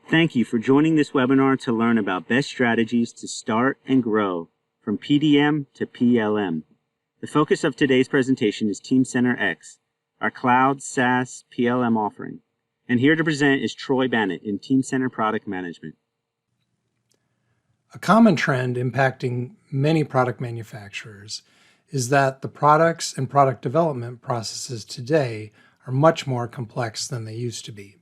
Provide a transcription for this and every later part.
Thank you for joining this webinar to learn about best strategies to start and grow from PDM to PLM. The focus of today's presentation is Teamcenterx, our cloud SaaS PLM offering. And here to present is Troy Bannett in Teamcenter Product Management. A common trend impacting many product manufacturers is that the products and product development processes today are much more complex than they used to be.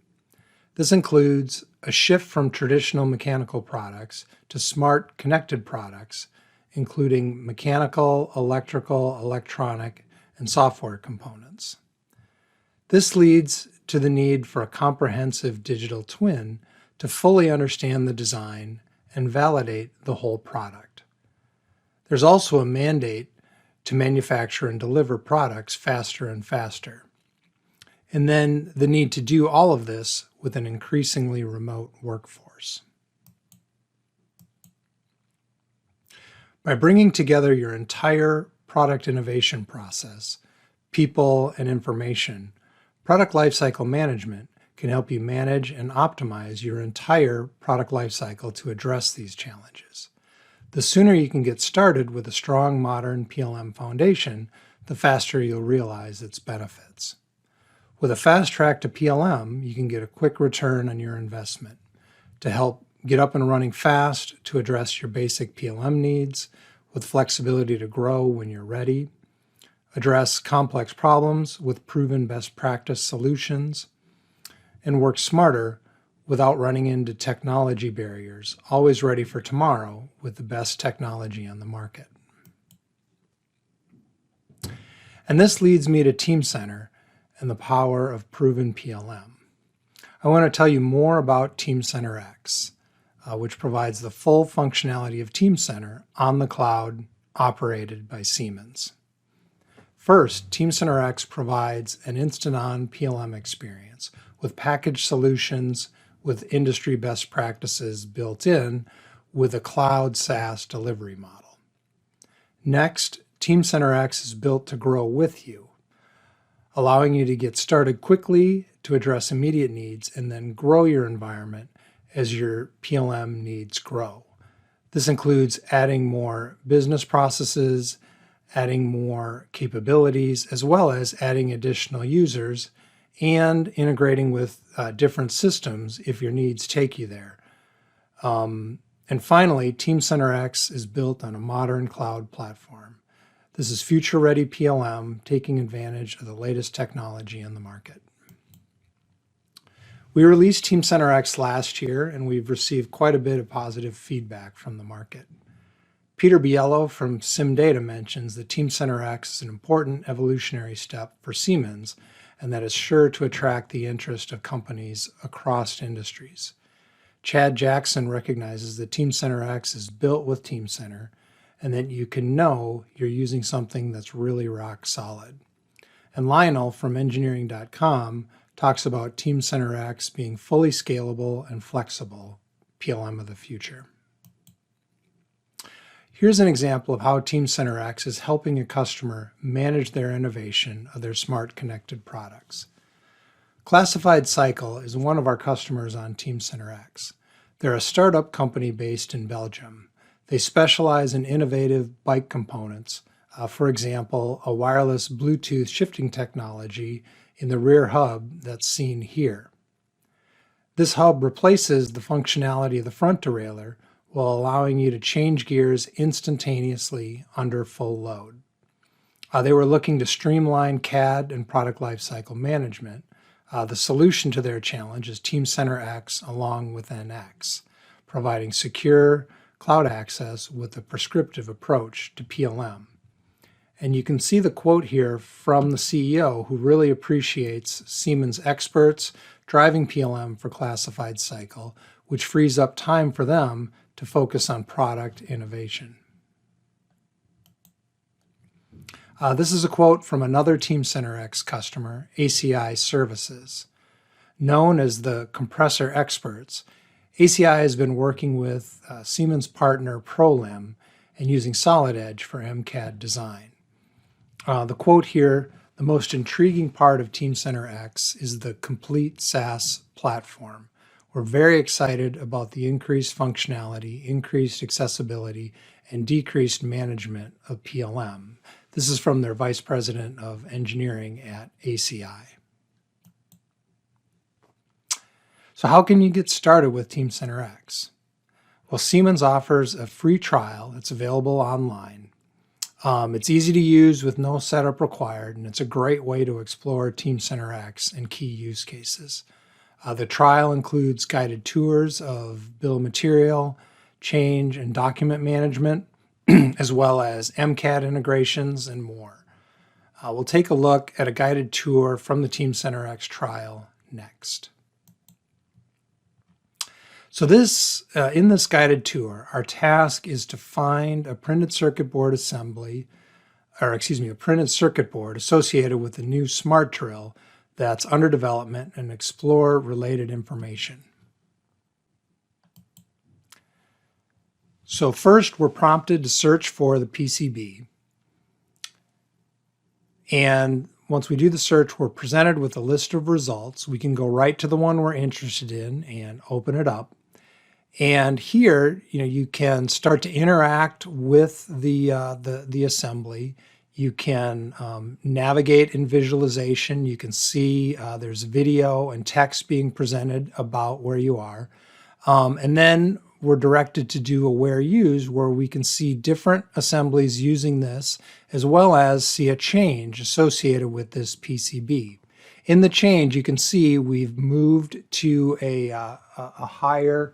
This includes a shift from traditional mechanical products to smart connected products, including mechanical, electrical, electronic, and software components. This leads to the need for a comprehensive digital twin to fully understand the design and validate the whole product. There's also a mandate to manufacture and deliver products faster and faster. And then the need to do all of this with an increasingly remote workforce. By bringing together your entire product innovation process, people and information, product lifecycle management can help you manage and optimize your entire product lifecycle to address these challenges. The sooner you can get started with a strong modern PLM foundation, the faster you'll realize its benefits. With a fast track to PLM, you can get a quick return on your investment to help get up and running fast to address your basic PLM needs with flexibility to grow when you're ready, address complex problems with proven best practice solutions, and work smarter without running into technology barriers, always ready for tomorrow with the best technology on the market. And this leads me to Teamcenter and the power of proven PLM. I want to tell you more about Teamcenterx, which provides the full functionality of Teamcenter on the cloud operated by Siemens. First, Teamcenterx provides an instant-on PLM experience with packaged solutions with industry best practices built in with a cloud SaaS delivery model. Next, Teamcenterx is built to grow with you, allowing you to get started quickly to address immediate needs and then grow your environment as your PLM needs grow. This includes adding more business processes, adding more capabilities, as well as adding additional users and integrating with different systems if your needs take you there. And finally, Teamcenterx is built on a modern cloud platform. This is future-ready PLM, taking advantage of the latest technology in the market. We released Teamcenterx last year, and we've received quite a bit of positive feedback from the market. Peter Biello from SimData mentions that Teamcenterx is an important evolutionary step for Siemens, and that is sure to attract the interest of companies across industries. Chad Jackson recognizes that Teamcenterx is built with Teamcenter, and that you can know you're using something that's really rock solid. And Lionel from engineering.com talks about Teamcenterx being fully scalable and flexible, PLM of the future. Here's an example of how Teamcenterx is helping a customer manage their innovation of their smart connected products. Classified Cycle is one of our customers on Teamcenterx. They're a startup company based in Belgium. They specialize in innovative bike components, for example, a wireless Bluetooth shifting technology in the rear hub that's seen here. This hub replaces the functionality of the front derailleur while allowing you to change gears instantaneously under full load. They were looking to streamline CAD and product lifecycle management. The solution to their challenge is Teamcenterx along with NX, providing secure cloud access with a prescriptive approach to PLM. And you can see the quote here from the CEO, who really appreciates Siemens experts driving PLM for Classified Cycle, which frees up time for them to focus on product innovation. This is a quote from another Teamcenterx customer, ACI Services. Known as the compressor experts, ACI has been working with Siemens partner ProLim and using Solid Edge for MCAD design. The quote here, the most intriguing part of Teamcenterx is the complete SaaS platform, We're very excited about the increased functionality, increased accessibility, and decreased management of PLM. This is from their Vice President of Engineering at ACI. So how can you get started with Teamcenterx? Well, Siemens offers a free trial that's available online. It's easy to use with no setup required, and it's a great way to explore Teamcenterx and key use cases. The trial includes guided tours of bill of material, change and document management, as well as MCAD integrations and more. We'll take a look at a guided tour from the Teamcenterx trial next. So in this guided tour, our task is to find a printed circuit board associated with the new smart drill that's under development and explore related information. So first, we're prompted to search for the PCB. And once we do the search, we're presented with a list of results. We can go right to the one we're interested in and open it up. And here, you can start to interact with the assembly. You can navigate in visualization. You can see there's video and text being presented about where you are. And then we're directed to do a where used, where we can see different assemblies using this, as well as see a change associated with this PCB. In the change, you can see we've moved to a higher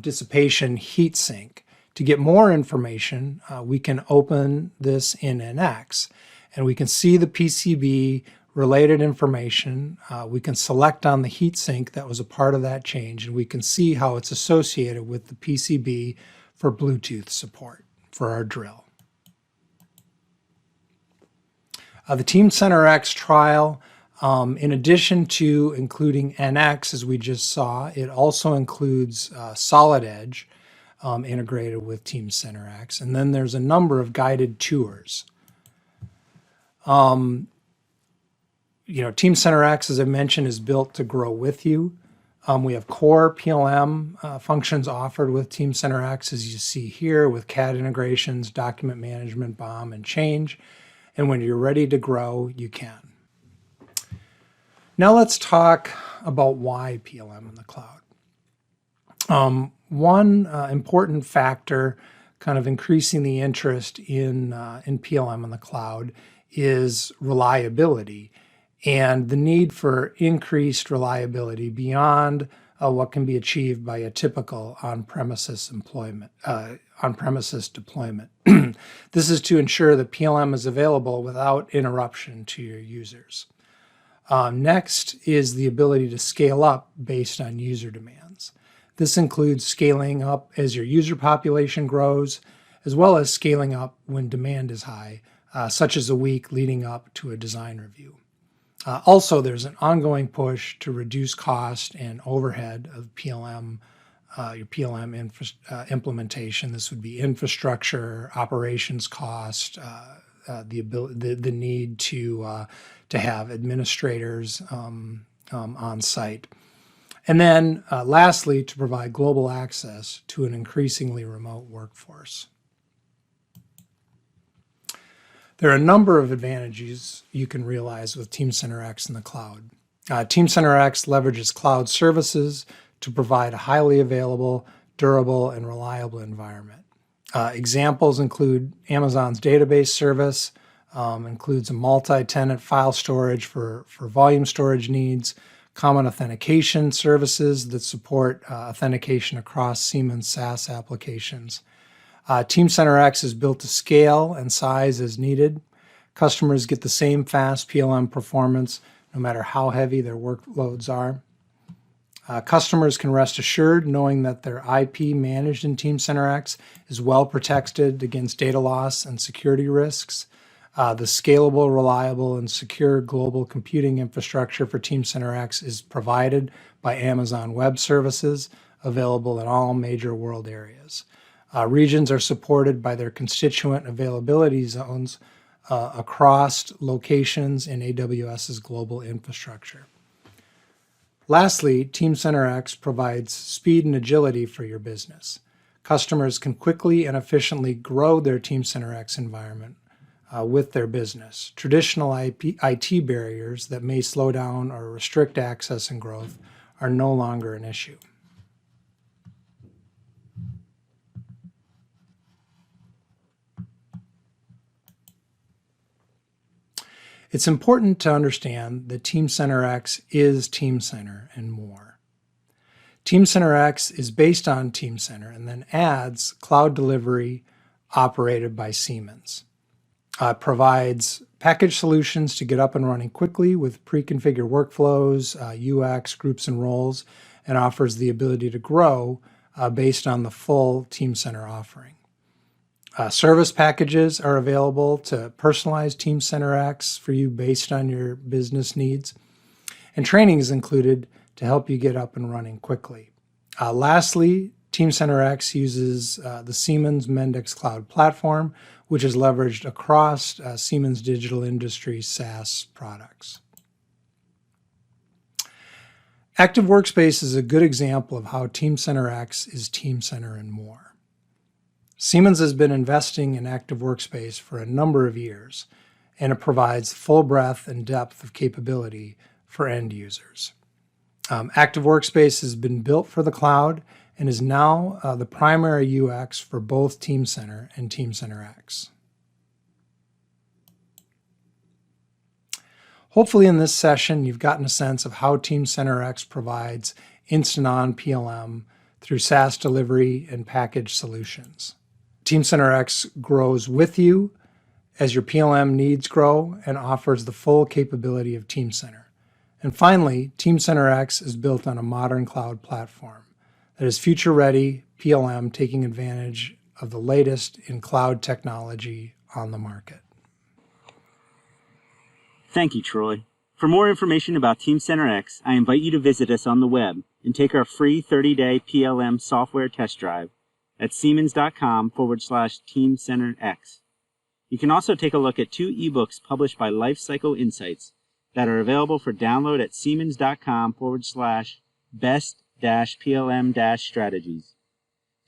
dissipation heat sink. To get more information, we can open this in NX, and we can see the PCB related information. We can select on the heatsink that was a part of that change, and we can see how it's associated with the PCB for Bluetooth support for our drill. The Teamcenterx trial, in addition to including NX, as we just saw, it also includes Solid Edge integrated with Teamcenterx, and then there's a number of guided tours. Teamcenterx, as I mentioned, is built to grow with you. We have core PLM functions offered with Teamcenterx, as you see here, with CAD integrations, document management, BOM, and change. And when you're ready to grow, you can. Now let's talk about why PLM in the cloud. One important factor kind of increasing the interest in PLM in the cloud is reliability, and the need for increased reliability beyond what can be achieved by a typical on-premises deployment. This is to ensure that PLM is available without interruption to your users. Next is the ability to scale up based on user demands. This includes scaling up as your user population grows, as well as scaling up when demand is high, such as a week leading up to a design review. Also, there's an ongoing push to reduce cost and overhead of PLM, your PLM implementation. This would be infrastructure, operations cost, the need to have administrators on site. And then lastly, to provide global access to an increasingly remote workforce. There are a number of advantages you can realize with Teamcenterx in the cloud. Teamcenterx leverages cloud services to provide a highly available, durable, and reliable environment. Examples include Amazon's database service, includes a multi-tenant file storage for volume storage needs, common authentication services that support authentication across Siemens SaaS applications. Teamcenterx is built to scale and size as needed. Customers get the same fast PLM performance no matter how heavy their workloads are. Customers can rest assured knowing that their IP managed in Teamcenterx is well protected against data loss and security risks. The scalable, reliable, and secure global computing infrastructure for Teamcenterx is provided by Amazon Web Services, available in all major world areas. Regions are supported by their constituent availability zones across locations in AWS's global infrastructure. Lastly, Teamcenterx provides speed and agility for your business. Customers can quickly and efficiently grow their Teamcenterx environment with their business. Traditional IT barriers that may slow down or restrict access and growth are no longer an issue. It's important to understand that Teamcenterx is Teamcenter and more. Teamcenterx is based on Teamcenter and then adds cloud delivery operated by Siemens. It provides package solutions to get up and running quickly with pre-configured workflows, UX, groups and roles, and offers the ability to grow based on the full Teamcenter offering. Service packages are available to personalize Teamcenterx for you based on your business needs. And training is included to help you get up and running quickly. Lastly, Teamcenterx uses the Siemens Mendix Cloud platform, which is leveraged across Siemens Digital Industries SaaS products. Active Workspace is a good example of how Teamcenterx is Teamcenter and more. Siemens has been investing in Active Workspace for a number of years, and it provides full breadth and depth of capability for end users. Active Workspace has been built for the cloud and is now the primary UX for both Teamcenter and Teamcenterx. Hopefully in this session, you've gotten a sense of how Teamcenterx provides instant-on PLM through SaaS delivery and package solutions. Teamcenterx grows with you as your PLM needs grow and offers the full capability of Teamcenter. And finally, Teamcenterx is built on a modern cloud platform that is future-ready PLM, taking advantage of the latest in cloud technology on the market. Thank you, Troy. For more information about Teamcenterx, I invite you to visit us on the web and take our free 30-day PLM software test drive at siemens.com/Teamcenterx. You can also take a look at 2 ebooks published by Lifecycle Insights that are available for download at siemens.com/best-PLM-strategies.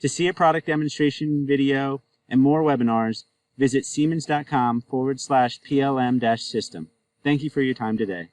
To see a product demonstration video and more webinars, visit siemens.com/PLM-system. Thank you for your time today.